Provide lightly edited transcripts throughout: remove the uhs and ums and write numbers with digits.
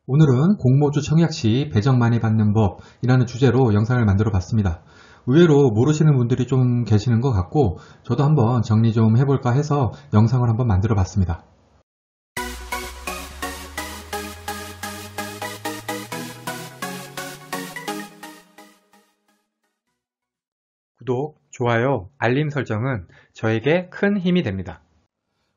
오늘은 공모주 청약 시 배정 많이 받는 법이라는 주제로 영상을 만들어 봤습니다. 의외로 모르시는 분들이 좀 계시는 것 같고 저도 한번 정리 좀 해볼까 해서 영상을 한번 만들어 봤습니다. 구독, 좋아요, 알림 설정은 저에게 큰 힘이 됩니다.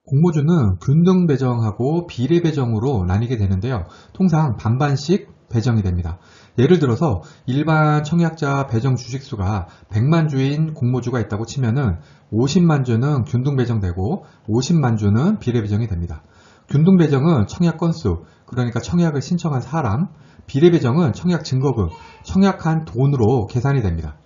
공모주는 균등 배정하고 비례 배정으로 나뉘게 되는데요. 통상 반반씩 배정이 됩니다. 예를 들어서 일반 청약자 배정 주식수가 100만 주인 공모주가 있다고 치면은 50만 주는 균등 배정되고 50만 주는 비례 배정이 됩니다. 균등 배정은 청약 건수, 그러니까 청약을 신청한 사람, 비례 배정은 청약 증거금, 청약한 돈으로 계산이 됩니다.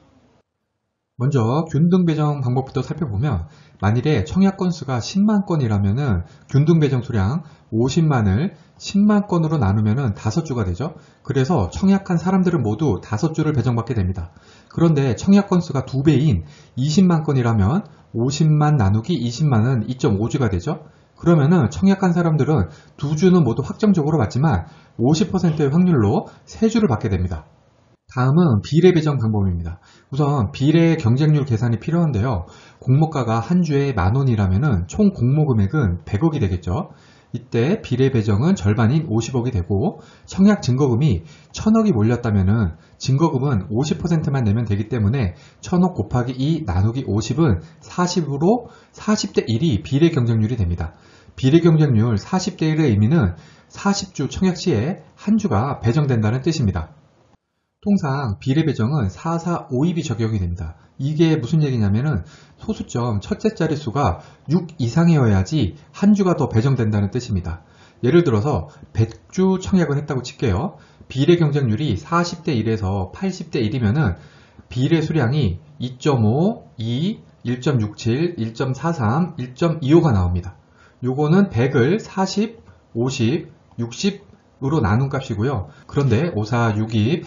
먼저 균등 배정 방법부터 살펴보면 만일에 청약 건수가 10만 건이라면 균등 배정 수량 50만을 10만 건으로 나누면 5주가 되죠. 그래서 청약한 사람들은 모두 5주를 배정받게 됩니다. 그런데 청약 건수가 2배인 20만 건이라면 50만 나누기 20만은 2.5주가 되죠. 그러면은 청약한 사람들은 2주는 모두 확정적으로 받지만 50%의 확률로 3주를 받게 됩니다. 다음은 비례 배정 방법입니다. 우선 비례 경쟁률 계산이 필요한데요. 공모가가 한 주에 10,000원이라면 총 공모 금액은 100억이 되겠죠. 이때 비례 배정은 절반인 50억이 되고 청약 증거금이 1,000억이 몰렸다면 증거금은 50%만 내면 되기 때문에 1,000억 곱하기 2 나누기 50은 40으로 40대 1이 비례 경쟁률이 됩니다. 비례 경쟁률 40대 1의 의미는 40주 청약 시에 한 주가 배정된다는 뜻입니다. 통상 비례 배정은 4,4,5입이 적용이 됩니다. 이게 무슨 얘기냐면은 소수점 첫째 자릿수가 6 이상이어야지 한 주가 더 배정된다는 뜻입니다. 예를 들어서 100주 청약을 했다고 칠게요. 비례 경쟁률이 40대 1에서 80대 1이면은 비례 수량이 2.5, 2, 1.67, 1.43, 1.25가 나옵니다. 요거는 100을 40, 50, 60으로 나눈 값이고요. 그런데 5, 4, 6이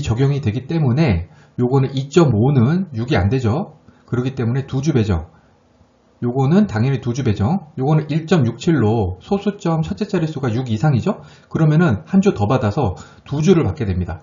적용이 되기 때문에 요거는 2.5는 6이 안 되죠. 그렇기 때문에 2주 배정. 요거는 당연히 2주 배정. 요거는 1.67로 소수점 첫째 자릿수가 6 이상이죠. 그러면은 한 주 더 받아서 2주를 받게 됩니다.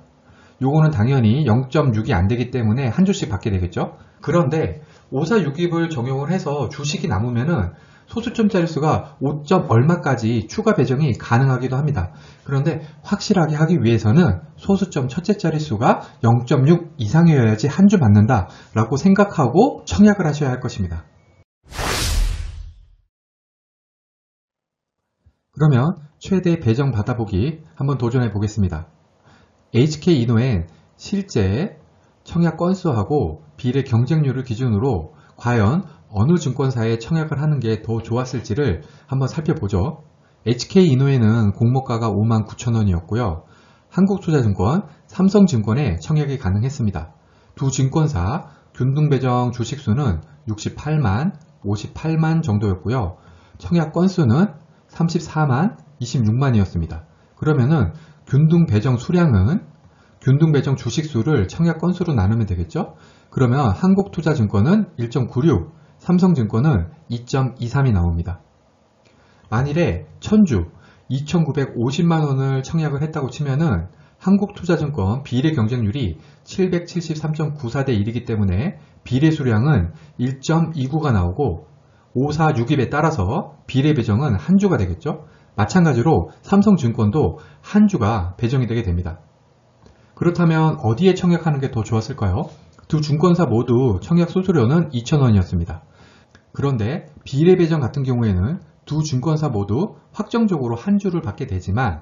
요거는 당연히 0.6이 안 되기 때문에 한 주씩 받게 되겠죠. 그런데 5, 4, 6입을 적용을 해서 주식이 남으면은 소수점 자릿수가 5. 얼마까지 추가 배정이 가능하기도 합니다. 그런데 확실하게 하기 위해서는 소수점 첫째 자릿수가 0.6 이상이어야지 한 주 받는다 라고 생각하고 청약을 하셔야 할 것입니다. 그러면 최대 배정 받아보기 한번 도전해 보겠습니다. HK이노엔 실제 청약 건수하고 비례 경쟁률을 기준으로 과연 어느 증권사에 청약을 하는 게 더 좋았을지를 한번 살펴보죠. HK이노엔은 공모가가 59,000원이었고요. 한국투자증권, 삼성증권에 청약이 가능했습니다. 두 증권사 균등배정 주식수는 68만, 58만 정도였고요. 청약 건수는 34만, 26만이었습니다. 그러면은 균등배정 수량은 균등배정 주식수를 청약 건수로 나누면 되겠죠? 그러면 한국투자증권은 1.96, 삼성증권은 2.23이 나옵니다. 만일에 천주 2,950만원을 청약을 했다고 치면은 한국투자증권 비례 경쟁률이 773.94대 1이기 때문에 비례 수량은 1.29가 나오고 5, 4, 6입에 따라서 비례 배정은 한 주가 되겠죠. 마찬가지로 삼성증권도 한 주가 배정이 되게 됩니다. 그렇다면 어디에 청약하는 게 더 좋았을까요? 두 증권사 모두 청약 수수료는 2,000원이었습니다. 그런데 비례 배정 같은 경우에는 두 증권사 모두 확정적으로 한 주를 받게 되지만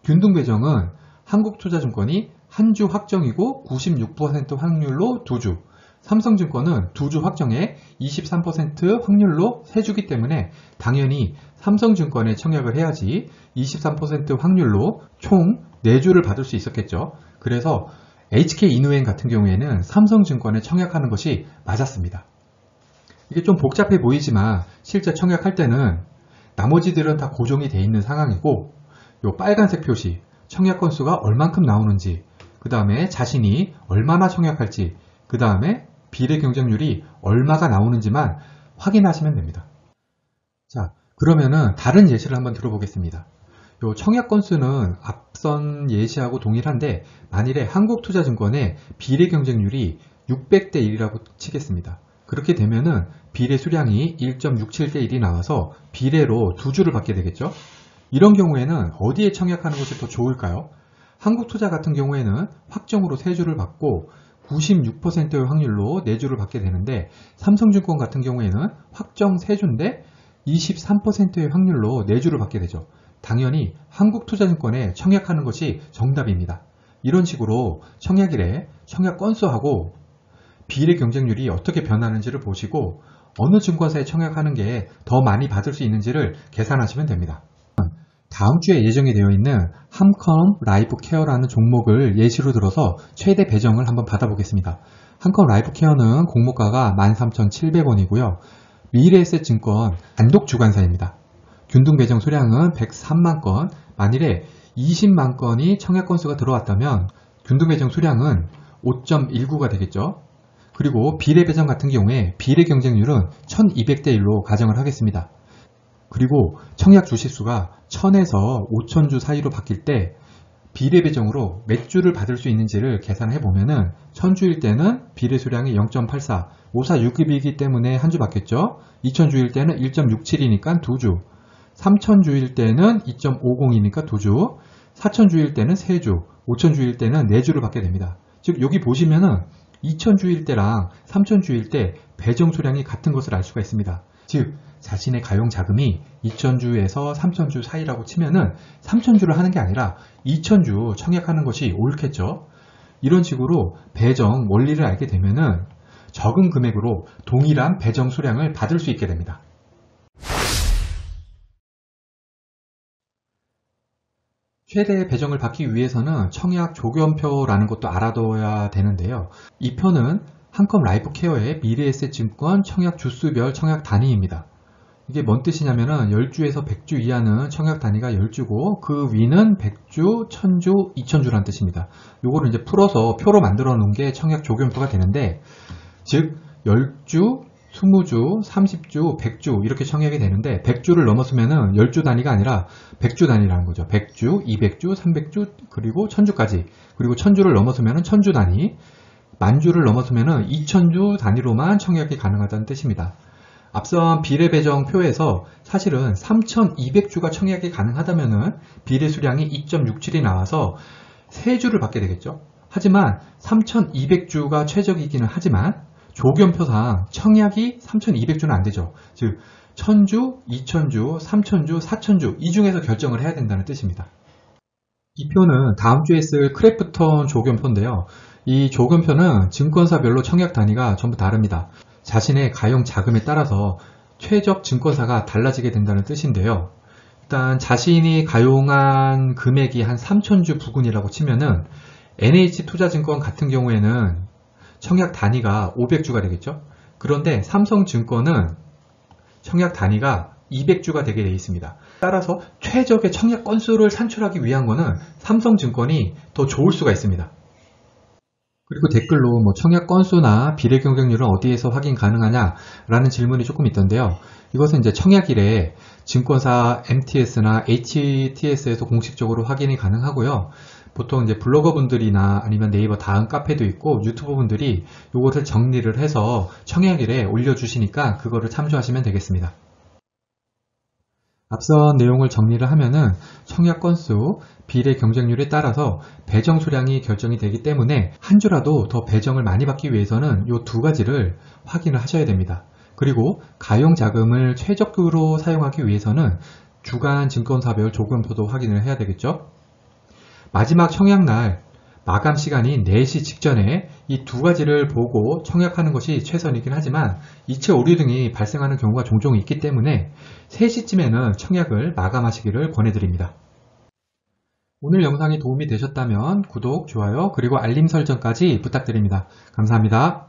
균등 배정은 한국투자증권이 한 주 확정이고 96% 확률로 2주, 삼성증권은 2주 확정에 23% 확률로 3주기 때문에 당연히 삼성증권에 청약을 해야지 23% 확률로 총 4주를 받을 수 있었겠죠. 그래서 HK이노엔 같은 경우에는 삼성증권에 청약하는 것이 맞았습니다. 이게 좀 복잡해 보이지만 실제 청약할 때는 나머지들은 다 고정이 되어 있는 상황이고 요 빨간색 표시 청약 건수가 얼만큼 나오는지, 그 다음에 자신이 얼마나 청약할지, 그 다음에 비례 경쟁률이 얼마가 나오는지만 확인하시면 됩니다. 자, 그러면은 다른 예시를 한번 들어보겠습니다. 요 청약 건수는 앞선 예시하고 동일한데 만일에 한국투자증권의 비례 경쟁률이 600대 1이라고 치겠습니다. 그렇게 되면은 비례 수량이 1.67대 1이 나와서 비례로 2주를 받게 되겠죠. 이런 경우에는 어디에 청약하는 것이 더 좋을까요? 한국투자 같은 경우에는 확정으로 3주를 받고 96%의 확률로 4주를 받게 되는데, 삼성증권 같은 경우에는 확정 3주인데 23%의 확률로 4주를 받게 되죠. 당연히 한국투자증권에 청약하는 것이 정답입니다. 이런 식으로 청약일에 청약 건수하고 비례 경쟁률이 어떻게 변하는지를 보시고 어느 증권사에 청약하는 게 더 많이 받을 수 있는지를 계산하시면 됩니다. 다음 주에 예정이 되어 있는 한컴 라이프 케어라는 종목을 예시로 들어서 최대 배정을 한번 받아보겠습니다. 한컴 라이프 케어는 공모가가 13,700원이고요. 미래에셋증권 단독 주관사입니다. 균등 배정 수량은 103만 건, 만일에 20만 건이 청약 건수가 들어왔다면 균등 배정 수량은 5.19가 되겠죠. 그리고 비례 배정 같은 경우에 비례 경쟁률은 1200대 1로 가정을 하겠습니다. 그리고 청약 주식수가 1000에서 5000주 사이로 바뀔 때 비례 배정으로 몇 주를 받을 수 있는지를 계산해 보면은 1000주일 때는 비례 수량이 0.84, 5462이기 때문에 한 주 받겠죠. 2000주일 때는 1.67이니까 2주, 3000주일 때는 2.50이니까 2주, 4000주일 때는 3주, 5000주일 때는 4주를 받게 됩니다. 즉 여기 보시면은 2000주일 때랑 3000주일 때 배정 수량이 같은 것을 알 수가 있습니다. 즉 자신의 가용 자금이 2000주에서 3000주 사이라고 치면은 3000주를 하는 게 아니라 2000주 청약하는 것이 옳겠죠. 이런 식으로 배정 원리를 알게 되면은 적은 금액으로 동일한 배정 수량을 받을 수 있게 됩니다. 최대 배정을 받기 위해서는 청약 조견표라는 것도 알아둬야 되는데요. 이 표는 한컴 라이프 케어의 미래에셋증권 청약 주수별 청약 단위입니다. 이게 뭔 뜻이냐면은 10주에서 100주 이하는 청약 단위가 10주고 그 위는 100주, 1000주, 2000주라는 뜻입니다. 요거를 이제 풀어서 표로 만들어 놓은 게 청약 조견표가 되는데, 즉 10주, 20주, 30주, 100주 이렇게 청약이 되는데 100주를 넘었으면은 10주 단위가 아니라 100주 단위라는 거죠. 100주, 200주, 300주, 그리고 1000주까지. 그리고 1000주를 넘었으면은 1000주 단위, 만주를 넘었으면은 2000주 단위로만 청약이 가능하다는 뜻입니다. 앞선 비례 배정 표에서 사실은 3200주가 청약이 가능하다면은 비례 수량이 2.67이 나와서 3주를 받게 되겠죠. 하지만 3200주가 최적이기는 하지만 조견표상 청약이 3200주는 안 되죠. 즉 1000주, 2000주, 3000주, 4000주 이 중에서 결정을 해야 된다는 뜻입니다. 이 표는 다음 주에 쓸 크래프톤 조견표인데요. 이 조견표는 증권사별로 청약 단위가 전부 다릅니다. 자신의 가용 자금에 따라서 최적 증권사가 달라지게 된다는 뜻인데요. 일단 자신이 가용한 금액이 한 3000주 부근이라고 치면은 NH투자증권 같은 경우에는 청약 단위가 500주가 되겠죠. 그런데 삼성증권은 청약 단위가 200주가 되게 되어 있습니다. 따라서 최적의 청약 건수를 산출하기 위한 거는 삼성증권이 더 좋을 수가 있습니다. 그리고 댓글로 청약 건수나 비례 경쟁률은 어디에서 확인 가능하냐라는 질문이 조금 있던데요. 이것은 이제 청약일에 증권사 MTS나 HTS에서 공식적으로 확인이 가능하고요. 보통 이제 블로거 분들이나 아니면 네이버 다음 카페도 있고 유튜버 분들이 이것을 정리를 해서 청약일에 올려주시니까 그거를 참조하시면 되겠습니다. 앞선 내용을 정리를 하면은 청약 건수, 비례 경쟁률에 따라서 배정 수량이 결정이 되기 때문에 한 주라도 더 배정을 많이 받기 위해서는 이 두 가지를 확인을 하셔야 됩니다. 그리고 가용 자금을 최적으로 사용하기 위해서는 주간 증권사별 조건표도 확인을 해야 되겠죠. 마지막 청약날 마감 시간인 4시 직전에 이 두 가지를 보고 청약하는 것이 최선이긴 하지만 이체 오류 등이 발생하는 경우가 종종 있기 때문에 3시쯤에는 청약을 마감하시기를 권해드립니다. 오늘 영상이 도움이 되셨다면 구독, 좋아요, 그리고 알림 설정까지 부탁드립니다. 감사합니다.